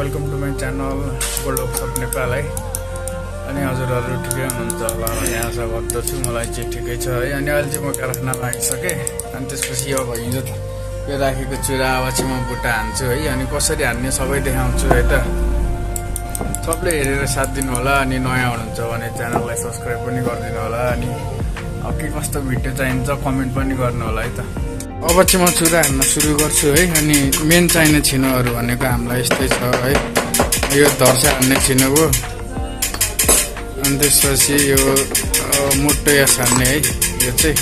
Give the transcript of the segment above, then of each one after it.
Welcome to my channel gold of Nepal है। अनि हजुरहरू ठिकै हुनुहुन्छ होला भन्ने आशा गर्दछु। मलाई चाहिँ ठिकै छ है। अनि अहिले चाहिँ म कारखानामा आइसकेँ। अनि त्यसपछि अब हिजो यो राखेको चुरा अब चाहिँ म बुट्टा हान्छु है। अनि कसरी हान्ने सबै देखाउँछु है त। सबले हेरेर साथ दिनु होला। अनि नयाँ हुनुहुन्छ भने च्यानललाई सब्सक्राइब पनि गरिदिनु होला। अनि के कस्तो भिडियो चाहिन्छ कमेन्ट पनि गर्नु होला है त। अब चाहिँ म चुरा हान्न सुरु गर्छु है। अनि मेन चाहिने छिनोहरू भनेको हामीलाई यस्तै छ है। यो धर्सा हान्ने छिनो हो। अनि त्यसपछि यो मोटो यास हान्ने है। यो चाहिँ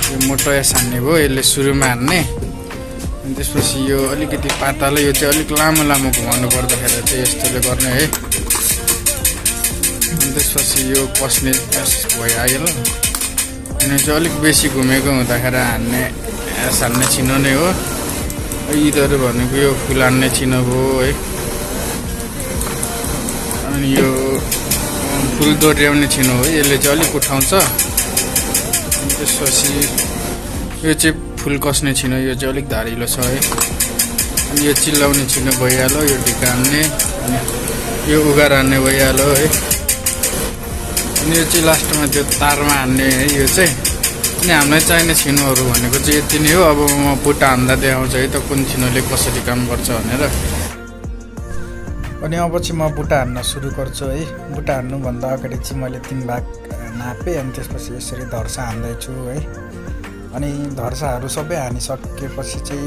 यो मोटो यास हान्ने भयो। यसले सुरुमा हान्ने। अनि त्यसपछि यो अलिकति पातलो, यो चाहिँ अलिक लामो लामो घुमाउनु पर्दाखेरि चाहिँ यस्तोले गर्ने है। अनि त्यसपछि यो पस्ने भयो आइहाल्यो। अनि चाहिँ अलिक बेसी घुमेको हुँदाखेरि हान्ने छिनो नै हो। यिनीहरू भनेको यो फुल हान्ने छिनो भयो है। अनि यो फुल दोहोऱ्याउने छिनो हो। यसले चाहिँ अलिक उठाउँछ। त्यसपछि यो चाहिँ फुल कस्ने छिनो, यो चाहिँ अलिक धारिलो छ है। अनि यो चिल्लाउने छिनो भइहाल्यो। यो ढिका हान्ने, अनि यो उगार हान्ने भइहाल्यो है। अनि यो चाहिँ लास्टमा त्यो तारमा हान्ने है यो चाहिँ। अनि हामीलाई चाहिने छिनोहरू भनेको चाहिँ यति नै हो। अब म बुट्टा हान्दा देखाउँछ है त कुन छिनोले कसरी काम गर्छ भनेर। अनि अब चाहिँ म बुट्टा हान्न सुरु गर्छु है। बुट्टा हान्नुभन्दा अगाडि चाहिँ मैले 3 भाग नापेँ। अनि त्यसपछि यसरी धर्सा हान्दैछु है। अनि धर्साहरू सबै हानिसकेपछि चाहिँ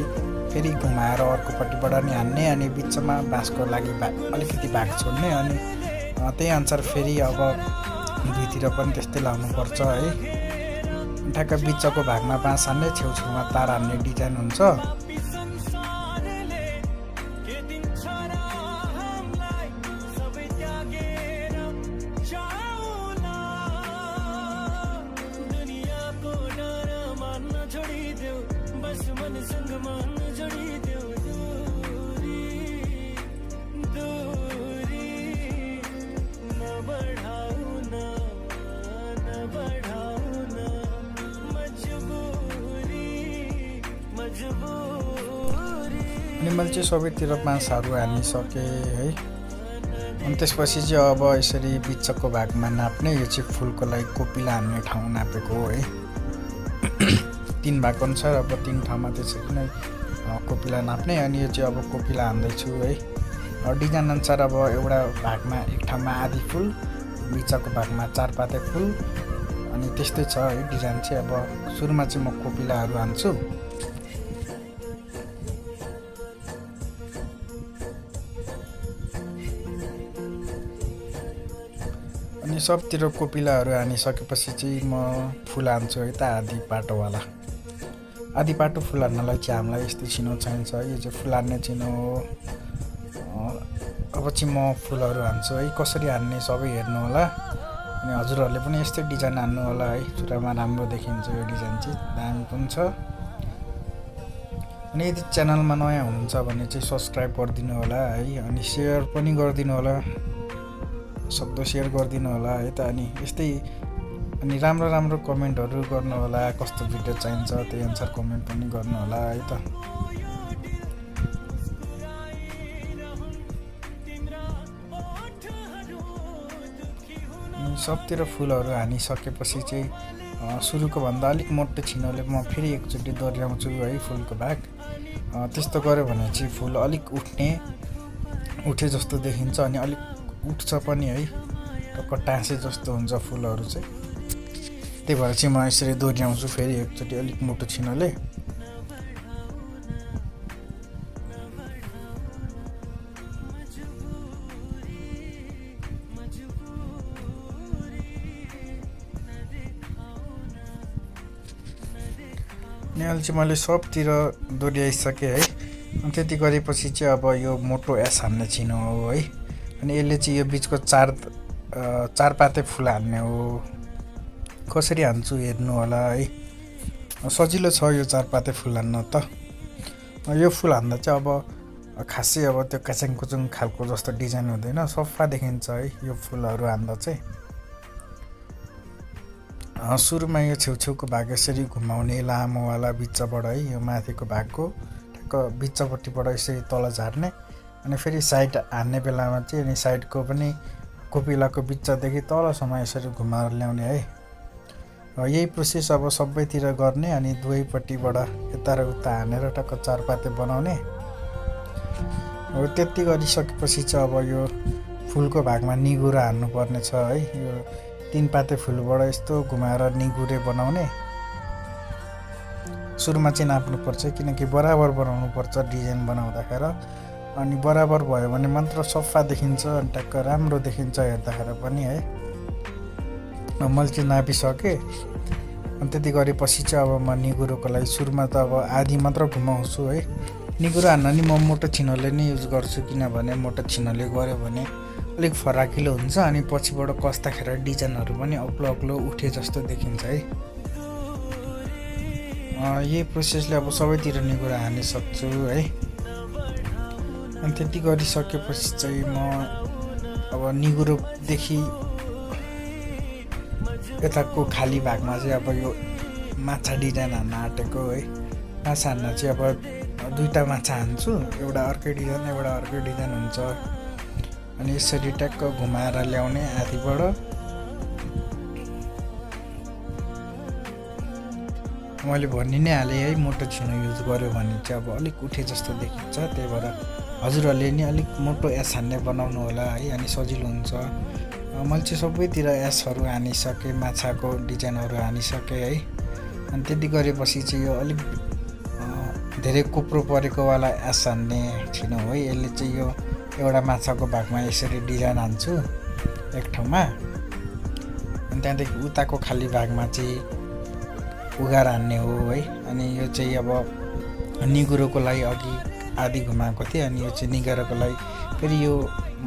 फेरि घुमाएर अर्कोपट्टिबाट नि हान्ने। अनि बिचमा बाँसको लागि अलिकति भाग छोड्ने। अनि त्यही अनुसार फेरि अब दुईतिर पनि त्यस्तै लाउनुपर्छ है। ठ्याक्क बिचको भागमा बाँस हान्ने, छेउछेउमा तार हान्ने डिजाइन हुन्छ। अनि मैले चाहिँ सबैतिर बाँसहरू हानिसकेँ है। अनि त्यसपछि चाहिँ अब यसरी बिचको भागमा नाप्ने। यो चाहिँ फुलको लागि कोपिला हान्ने ठाउँ नापेको हो है। 3 भाग अनुसार अब 3 ठाउँमा त्यसरी नै कोपिला नाप्ने। अनि यो चाहिँ अब कोपिला हान्दैछु है। डिजाइन अनुसार अब एउटा भागमा एक ठाउँमा आधी फुल, बिचको भागमा 4 पाते फुल। अनि त्यस्तै छ है डिजाइन चाहिँ। अब सुरुमा चाहिँ म कोपिलाहरू हान्छु। अनि सबतिर कोपिलाहरू हानिसकेपछि चाहिँ म फुल हान्छु है त। आधी पाटोवाला, आधी पाटो फुल हान्नलाई चाहिँ हामीलाई यस्तो छिनो चाहिन्छ। यो चाहिँ फुल हान्ने छिनो हो। अब चाहिँ म फुलहरू हान्छु है। कसरी हान्ने सबै हेर्नु होला। अनि हजुरहरूले पनि यस्तै डिजाइन हान्नु होला है। चुरामा राम्रो देखिन्छ यो डिजाइन चाहिँ, दामी पनि छ। अनि यदि च्यानलमा नयाँ हुनुहुन्छ भने चाहिँ सब्सक्राइब गरिदिनु होला है। अनि सेयर पनि गरिदिनु होला, सक्दो सेयर गरिदिनु होला है त। अनि यस्तै अनि राम्रो राम्रो कमेन्टहरू गर्नु होला। कस्तो भिडियो चाहिन्छ त्यही अनुसार कमेन्ट पनि गर्नु होला है त। अनि सबतिर फुलहरू हानिसकेपछि चाहिँ सुरुको भन्दा अलिक मोटो छिनोले म फेरि एकचोटि दोहोऱ्याउँछु है फुलको भाग। त्यस्तो गऱ्यो भने चाहिँ फुल अलिक उठे जस्तो देखिन्छ। अनि अलिक उठ्छ पनि है। टक्क टाँसे जस्तो हुन्छ फुलहरू चाहिँ। त्यही भएर चाहिँ म यसरी दोहोऱ्याउँछु फेरि एकचोटि अलिक मोटो छिनोले। अनि अहिले चाहिँ मैले सबतिर दोहोऱ्याइसकेँ है। अनि त्यति गरेपछि चाहिँ अब यो मोटो यास हान्ने छिनो हो है। अनि यसले चाहिँ यो बिचको 4 पाते फुल हान्ने हो। कसरी हान्छु हेर्नु होला है। सजिलो छ यो 4 पाते फुल हान्न त। यो फुल हान्दा चाहिँ अब खासै अब त्यो काचाङ कुचुङ खालको जस्तो डिजाइन हुँदैन, सफा देखिन्छ है यो फुलहरू हान्दा चाहिँ। सुरुमा यो छेउछेउको भाग यसरी घुमाउने लामोवाला बिचबाट है। यो माथिको भागको ठ्याक्क बिचपट्टिबाट यसरी तल झार्ने। अनि फेरि साइड हान्ने बेलामा चाहिँ अनि साइडको पनि कोपिलाको बिच्चादेखि तलसम्म यसरी घुमाएर ल्याउने है। यही प्रोसेस अब सबैतिर गर्ने अनि दुवैपट्टिबाट यता र उता हानेर टक्क चारपाते बनाउने। अब त्यति गरिसकेपछि चाहिँ अब यो फुलको भागमा निगुरो हान्नुपर्ने छ है। यो 3 पाते फुलबाट यस्तो घुमाएर निगुरे बनाउने। सुरुमा चाहिँ नाप्नुपर्छ किनकि बराबर बनाउनुपर्छ डिजाइन बनाउँदाखेरि। अनि बराबर भयो भने मात्र सफा देखिन्छ अनि टक्क राम्रो देखिन्छ हेर्दाखेरि पनि है। मैले चाहिँ नापिसकेँ। अनि त्यति गरेपछि चाहिँ अब म निगुरोको लागि सुरुमा त अब आधी मात्र घुमाउँछु है। निगुरो हान्न नि म मोटो छिनोले नै युज गर्छु किनभने मोटो छिनोले गऱ्यो भने अलिक फराकिलो हुन्छ अनि पछिबाट कस्दाखेरि डिजाइनहरू पनि अग्लो अग्लो उठे जस्तो देखिन्छ है। यही प्रोसेसले अब सबैतिर निगुरो हान्न सक्छु है। अनि त्यति गरिसकेपछि चाहिँ म अब निगुरोदेखि यताको खाली भागमा चाहिँ अब यो माछा डिजाइन हान्न आँटेको है। माछा हान्न चाहिँ अब 2टा माछा हान्छु, एउटा अर्कै डिजाइन एउटा अर्कै डिजाइन हुन्छ। अनि यसरी ट्याक्क घुमाएर ल्याउने आधिबाट। मैले भनि नै हालेँ है, मोटो छिनो युज गर्यो भने चाहिँ अब अलिक उठे जस्तो देखिन्छ। त्यही भएर हजुरहरूले नि अलिक मोटो एस हान्ने बनाउनु होला है, अनि सजिलो हुन्छ। मैले चाहिँ सबैतिर एसहरू हानिसकेँ, माछाको डिजाइनहरू हानिसकेँ है। अनि त्यति गरेपछि चाहिँ यो अलिक धेरै कोप्रो परेकोवाला एस हान्ने छिनो हो है। यसले चाहिँ यो एउटा माछाको भागमा यसरी डिजाइन हान्छु एक ठाउँमा। अनि त्यहाँदेखि उताको खाली भागमा चाहिँ उगार हान्ने हो है। अनि यो चाहिँ अब निगुरोको लागि अघि आधी घुमाएको थिएँ, अनि यो चाहिँ निगुरोको लागि फेरि यो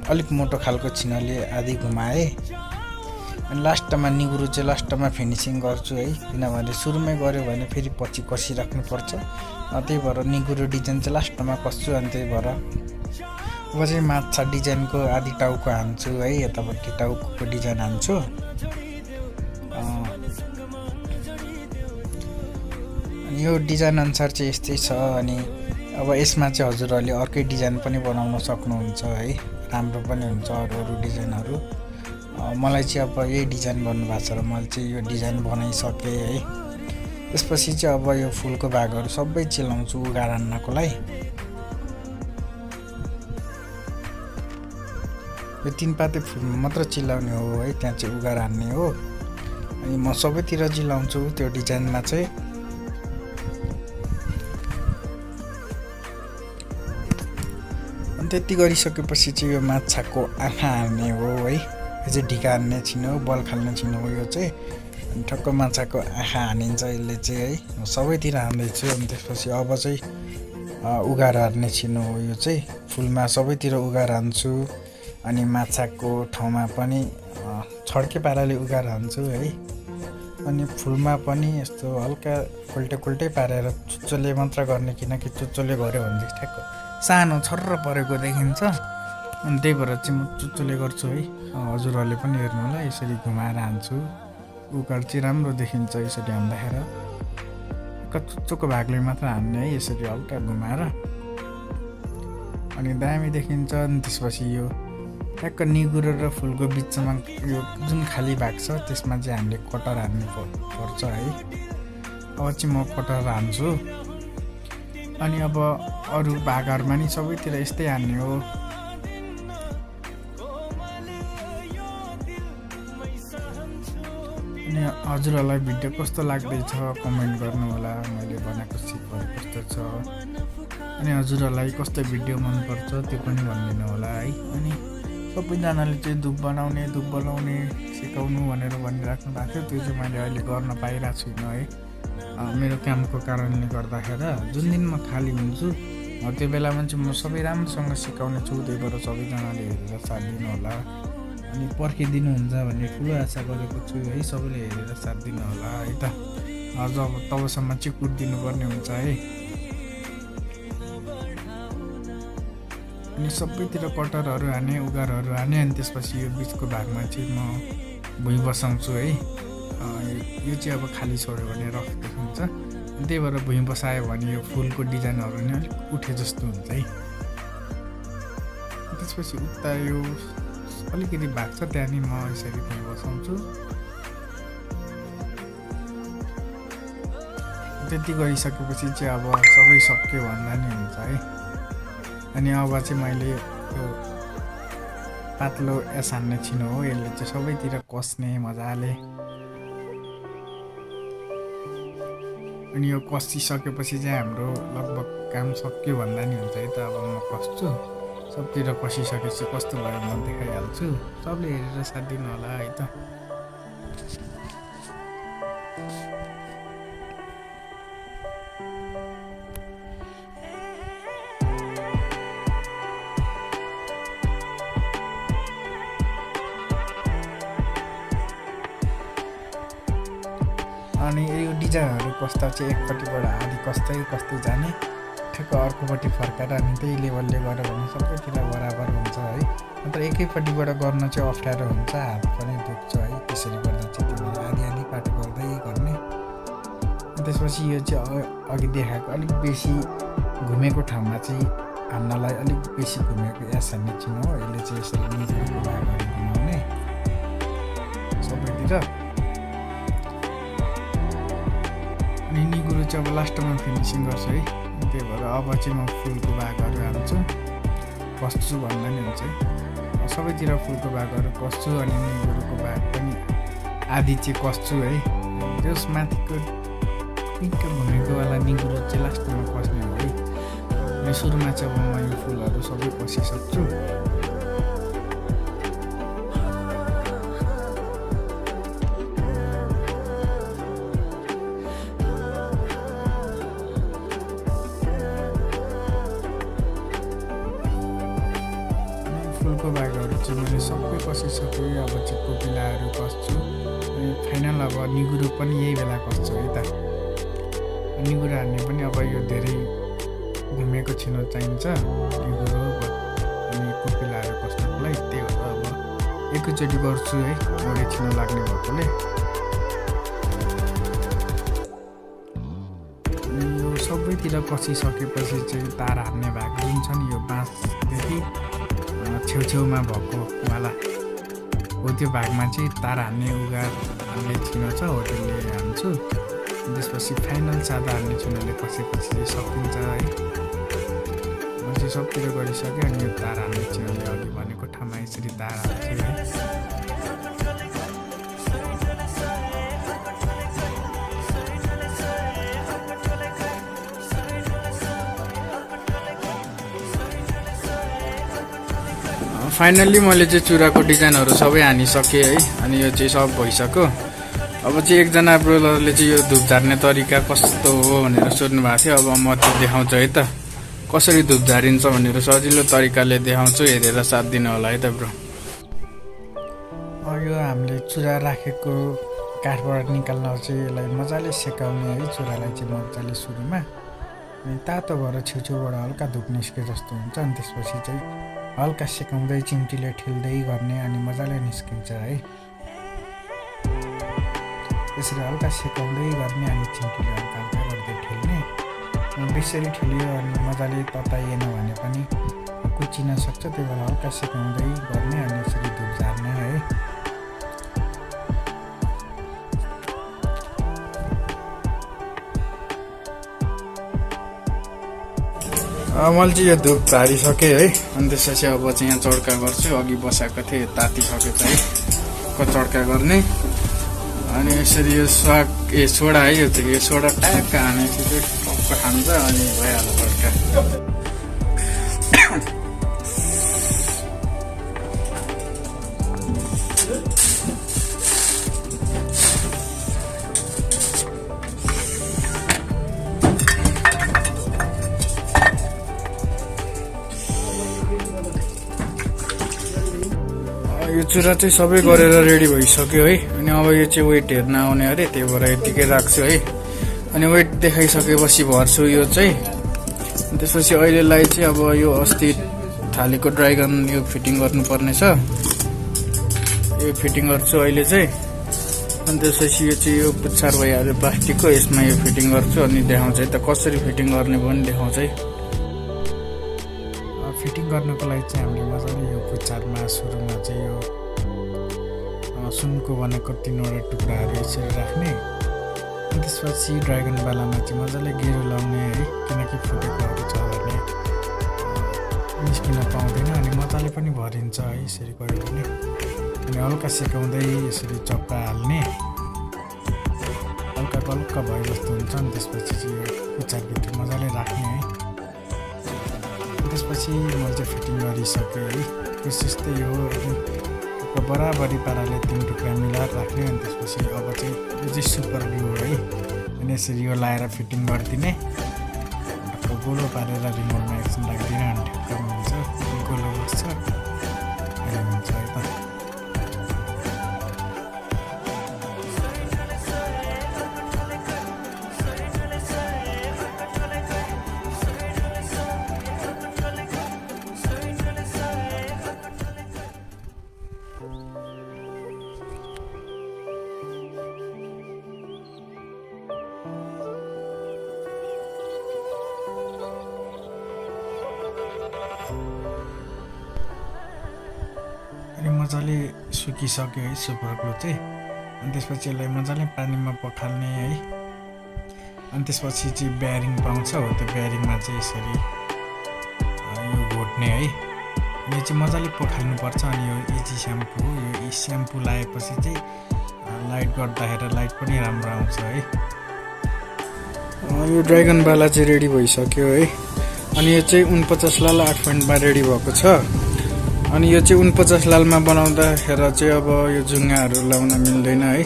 अलिक मोटो खालको छिनोले आधी घुमाएँ। अनि लास्टमा निगुरो चाहिँ लास्टमा फिनिसिङ गर्छु है, किनभने सुरुमै गऱ्यो भने फेरि पछि कसिराख्नुपर्छ। त्यही भएर निगुरो डिजाइन चाहिँ लास्टमा कस्छु। अनि त्यही भएर अब चाहिँ माछा डिजाइनको आधी टाउको हान्छु है, यतापट्टि टाउको डिजाइन हान्छु। अनि यो डिजाइन अनुसार चाहिँ यस्तै छ। अनि अब यसमा चाहिँ हजुरहरूले अर्कै डिजाइन पनि बनाउन सक्नुहुन्छ है, राम्रो पनि हुन्छ अरू डिजाइनहरू। मलाई चाहिँ अब यही डिजाइन भन्नुभएको छ र मैले चाहिँ यो डिजाइन बनाइसकेँ है। त्यसपछि चाहिँ अब यो फुलको भागहरू सबै चिलाउँछु उगार हान्नको लागि। यो 3 पाते फुलमा मात्र चिलाउने हो है, त्यहाँ चाहिँ उगार हान्ने हो। अनि म सबैतिर चिलाउँछु त्यो डिजाइनमा चाहिँ। अनि त्यति गरिसकेपछि चाहिँ यो माछाको आँखा हान्ने हो है। यो चाहिँ ढिका हान्ने छिनो हो, बल खाल्ने छिनो हो यो चाहिँ। अनि ठक्क माछाको आँखा हानिन्छ यसले चाहिँ है। सबैतिर हान्दैछु। अनि त्यसपछि अब चाहिँ उगार हान्ने छिनो हो यो चाहिँ। फुलमा सबैतिर उगार हान्छु। अनि माछाको ठाउँमा पनि छड्के पाराले उगार हान्छु है। अनि फुलमा पनि यस्तो हल्का उल्टे पारेर चुच्चोले मात्र गर्ने, किनकि चुच्चोले गऱ्यो भने चाहिँ ठ्याक्क सानो छर्र परेको देखिन्छ। अनि त्यही भएर चाहिँ म चुच्चोले गर्छु है। हजुरहरूले पनि हेर्नु होला, यसरी घुमाएर हान्छु। उगार चाहिँ राम्रो देखिन्छ यसरी हान्दाखेरि। चुच्चोको भागले मात्र हान्ने है, यसरी हल्का घुमाएर। अनि दामी देखिन्छ। अनि त्यसपछि यो ट्याक्क निगुरो र फुलको बिचमा यो जुन खाली भाग छ त्यसमा चाहिँ हामीले कटर हान्नु पर्छ है। अब चाहिँ म कटर हान्छु। अनि अब अरू भागहरूमा नि सबैतिर यस्तै हान्ने हो। अनि हजुरहरूलाई भिडियो कस्तो लाग्दैछ कमेन्ट गर्नु होला, मैले बनाएको सिपहरू कस्तो छ। अनि हजुरहरूलाई कस्तो भिडियो मनपर्छ त्यो पनि भनिदिनु होला है। अनि सबैजनाले चाहिँ धुप बनाउने सिकाउनु भनेर भनिराख्नु भएको थियो। त्यो चाहिँ मैले अहिले गर्न पाइरहेको छुइनँ है, मेरो कामको कारणले गर्दाखेरि। जुन दिन म खाली हुन्छु त्यो बेलामा चाहिँ म सबै राम्रोसँग सिकाउने छु। त्यही भएर सबैजनाले हेरेर साथ दिनु होला। अनि पर्खिदिनुहुन्छ भन्ने ठुलो आशा गरेको छु है। सबैले हेरेर साथ दिनु होला है त। जब तबसम्म चाहिँ कुदिनु पर्ने हुन्छ है। अनि सबैतिर कटरहरू हाने, उगारहरू हाने। अनि त्यसपछि यो बिचको भागमा चाहिँ म भुइँ बसाउँछु है। यो चाहिँ अब खाली छोड्यो भने रफ देखिन्छ। त्यही भएर भुइँ बसायो भने यो फुलको डिजाइनहरू नि अलिक उठे जस्तो हुन्छ है। त्यसपछि उता यो अलिकति भाग छ त्यहाँ नि म यसरी पनि बसाउँछु। त्यति गरिसकेपछि चाहिँ अब सबै सक्यो भन्दा नि हुन्छ है। अनि अब चाहिँ मैले यो पातलो एस हान्ने छिनो हो, यसले चाहिँ सबैतिर कस्ने मजाले। अनि यो कसिसकेपछि चाहिँ हाम्रो लगभग काम सक्यो भन्दा नि हुन्छ है त। अब म कस्छु, सबतिर कसिसकेपछि कस्तो भयो म देखाइहाल्छु। सबले हेरेर साथ दिनु होला है त। अनि यो डिजाइनहरू कस्दा चाहिँ एकपट्टिबाट आधी कस्तै जाने, ठ्याक्क अर्कोपट्टि फर्काएर अनि त्यही लेभलले गरेर भने सबैतिर बराबर हुन्छ है। नत्र एकैपट्टिबाट गर्न चाहिँ अप्ठ्यारो हुन्छ, हात पनि दुख्छ है। त्यसरी गर्दा चाहिँ तिमीले आधी पाटो गर्दै गर्ने। त्यसपछि यो चाहिँ अघि देखाएको अलिक बेसी घुमेको ठाउँमा चाहिँ हान्नलाई अलिक बेसी घुमेको एस हान्ने छिनो हो। यसले चाहिँ यसरी निजको भागहरू घुमाउने सबैतिर। अनि निगुरो चाहिँ अब लास्टमा फिनिसिङ गर्छु है। त्यही भएर अब चाहिँ म फुलको भागहरू हाल्छु, कस्छु भन्दा नि हुन्छ है। सबैतिर फुलको भागहरू कस्छु अनि निगुरोको भाग पनि आधी चाहिँ कस्छु है। त्यस माथिको पिङ्क घुमेकोवाला निगुरो चाहिँ लास्टमा कस्ने हो है। अनि सुरुमा चाहिँ अब म यो फुलहरू सबै कसिसक्छु। फुलको भागहरू चाहिँ मैले सबै कसिसकेँ। अब चाहिँ कोपिलाहरू कस्छु अनि फाइनल अब निगुरो पनि यही बेला कस्छु है त। निगुरो हान्ने पनि अब यो धेरै घुमेको छिनो चाहिन्छ निगुरो अनि कोपिलाहरू कस्नुको लागि। त्यही भएर अब एकैचोटि गर्छु है, एउटै छिनो लाग्ने भएकोले। अनि यो सबैतिर कसिसकेपछि चाहिँ तार हान्ने भाग जुन छ नि, यो बाँसदेखि छेउछेउमा भएको वाला हो, त्यो भागमा चाहिँ तार हान्ने हान्ने छिनो छ हो, त्यसले हान्छु। त्यसपछि फाइनल सादा हान्ने छिनोले कसेपछि चाहिँ सकिन्छ है। म चाहिँ सबतिर गरिसकेँ। अनि यो तार हान्ने छिनोले अघि भनेको ठाउँमा यसरी तार हाल्छु है। फाइनल्ली मैले चाहिँ चुराको डिजाइनहरू सबै हानिसकेँ है। अनि यो चाहिँ सब भइसक्यो। अब चाहिँ एकजना ब्रोलरले चाहिँ यो धुप झार्ने तरिका कस्तो हो भनेर सोध्नु भएको थियो। अब म त्यो देखाउँछु है त, कसरी धुप झारिन्छ भनेर सजिलो तरिकाले देखाउँछु, हेरेर साथ दिनु होला है त ब्रो। यो हामीले चुरा राखेको काठबाट निकाल्न चाहिँ यसलाई मजाले सेकाउने है। चुरालाई चाहिँ मजाले सुरुमा अनि तातो भएर छेउछेउबाट हल्का धुप निस्के जस्तो हुन्छ। अनि त्यसपछि चाहिँ हल्का सेकाउँदै चिम्टीले ठेल्दै गर्ने अनि मजाले निस्किन्छ है। त्यसरी हल्का सेकाउँदै गर्ने अनि चिम्टीले हल्का गर्दै ठेल्ने। बेसरी ठेल्यो अनि मजाले तताइएन भने पनि कुचिन सक्छ। त्यही भएर हल्का सेकाउँदै गर्ने अनि यसरी धुप झार्ने है। मैले चाहिँ यो धुप झारिसकेँ है। अनि त्यसपछि अब चाहिँ यहाँ चड्का गर्छु। अघि बसाएको थिएँ, तातिसकेको छ है चड्का गर्ने। अनि यसरी यो सोडा है, यो चाहिँ यो सोडा ट्याक्क हानेपछि चाहिँ टक्क खान्छ अनि भइहाल्छ चड्का। यो चुरा चाहिँ सबै गरेर रेडी भइसक्यो है। अनि अब यो चाहिँ वेट हेर्न आउने अरे, त्यही भएर यतिकै राख्छु है। अनि वेट देखाइसकेपछि भर्छु यो चाहिँ। त्यसपछि अहिलेलाई चाहिँ अब यो अस्ति थालेको ड्राइगन यो फिटिङ गर्नुपर्ने छ, यो फिटिङ गर्छु अहिले चाहिँ। अनि त्यसपछि यो चाहिँ यो पुच्छार भइहाल्यो प्लास्टिकको, यसमा यो फिटिङ गर्छु अनि देखाउँछ है त कसरी फिटिङ गर्ने पनि देखाउँछ है। फिटिङ गर्नको लागि चाहिँ हामीले मजाले यो पुच्छारमा सुरुमा चाहिँ यो सुनको बनेको 3वटा टुक्राहरू यसरी राख्ने। अनि त्यसपछि ड्रागन बालामा चाहिँ मजाले गेरो लाउने है, किनकि फुटेकोहरू छ भने निस्किन पाउँदैन अनि मजाले पनि भरिन्छ है यसरी गऱ्यो भने। अनि हल्का सेकाउँदै यसरी चक्का हाल्ने, हल्का हल्का भए जस्तो हुन्छ। अनि त्यसपछि चाहिँ यो पुच्छारभित्र मजाले राख्ने है। त्यसपछि मैले चाहिँ फिटिङ गरिसकेँ है। प्रोसेस त्यही हो, बराबरी पाराले 3 टुक्रा मिलाएर राख्ने। अनि त्यसपछि अब चाहिँ यो चाहिँ सुपर ग्लु हो है, अनि यसरी यो लाएर फिटिङ गरिदिने। गोलो पारेर रिमोटमा एकछिन राखिदिने, अनि ठ्याक्क हुन्छ, गोलो बस्छ, हुन्छ है त। अनि मजाले सुकिसक्यो है सुपर ग्लु चाहिँ। अनि त्यसपछि यसलाई मजाले पानीमा पखाल्ने है। अनि त्यसपछि चाहिँ ब्यारिङ पाउँछ हो, त्यो ब्यारिङमा चाहिँ यसरी यो घोट्ने है। अनि यो चाहिँ मजाले पखाल्नुपर्छ। अनि यो इजी स्याम्पू हो, यो स्याम्पू लगाएपछि चाहिँ लाइट गर्दाखेरि लाइट पनि राम्रो आउँछ है। यो ड्रागनवाला चाहिँ रेडी भइसक्यो है। अनि यो चाहिँ 49 लाल 8.5 रेडी भएको छ। अनि यो चाहिँ 49 लालमा बनाउँदाखेरि चाहिँ अब यो जुङ्गाहरू लाउन मिल्दैन है,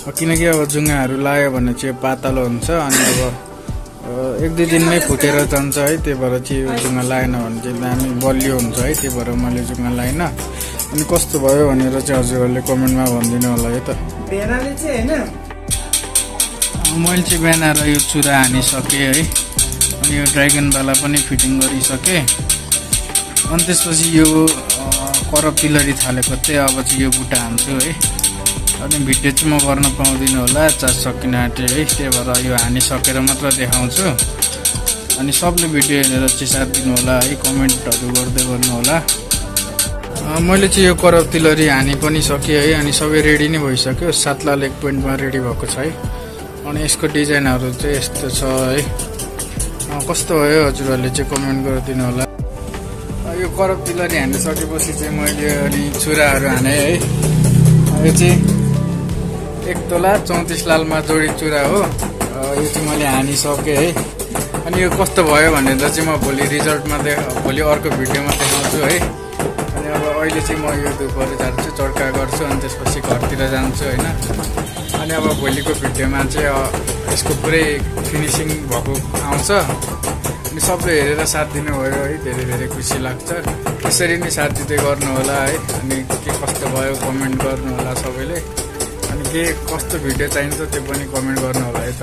किनकि अब जुङ्गाहरू लायो भने चाहिँ पातलो हुन्छ। अनि अब 1-2 दिनमै फुटेर जान्छ है, त्यही भएर चाहिँ यो जुङ्गा लाएन भने चाहिँ दामी बलियो हुन्छ है। त्यही भएर मैले जुङ्गा लाएन। अनि कस्तो भयो भनेर चाहिँ हजुरहरूले कमेन्टमा भनिदिनु होला है त। भेनाले चाहिँ हैन, मैले चाहिँ बिहान यो चुरा हानिसकेँ है। अनि यो ड्रागनवाला पनि फिटिङ गरिसकेँ। अनि त्यसपछि यो करप पिलरी थालेको चाहिँ अब चाहिँ यो बुट्टा हान्छु है। अनि भिडियो चाहिँ म गर्न पाउँदिनँ होला, चार्ज सकिन आँट्यो है, त्यही भएर यो हानिसकेर मात्र देखाउँछु। अनि सबले भिडियो हेरेर चाहिँ साथ दिनु होला है, कमेन्टहरू गर्दै गर्नु होला। मैले चाहिँ यो करप पिलरी हानि पनि सकेँ है। अनि सबै रेडी नै भइसक्यो, 7 लाल 1.5 रेडी भएको छ है। अनि यसको डिजाइनहरू चाहिँ यस्तो छ है। कस्तो भयो हजुरहरूले चाहिँ कमेन्ट गरिदिनु होला। यो करप पिलरी हानिसकेपछि चाहिँ मैले अनि चुराहरू हाने है। यो चाहिँ 1 तोला 34 लालमा जोडी चुरा हो। यो चाहिँ मैले हानिसकेँ है। अनि यो कस्तो भयो भनेर चाहिँ म भोलि रिजल्टमा भोलि अर्को भिडियोमा देखाउँछु है। अनि अब अहिले चाहिँ म यो धुपहरू झार्छु, चड्का गर्छु, अनि त्यसपछि घरतिर जान्छु होइन। अनि अब भोलिको भिडियोमा चाहिँ यसको पुरै फिनिसिङ भएको आउँछ। अनि सबले हेरेर साथ दिनुभयो है, धेरै धेरै खुसी लाग्छ। यसरी नै साथ दिँदै गर्नु होला है। अनि के कस्तो भयो कमेन्ट गर्नु होला सबैले। अनि के कस्तो भिडियो चाहिन्छ त्यो पनि कमेन्ट गर्नु होला है त।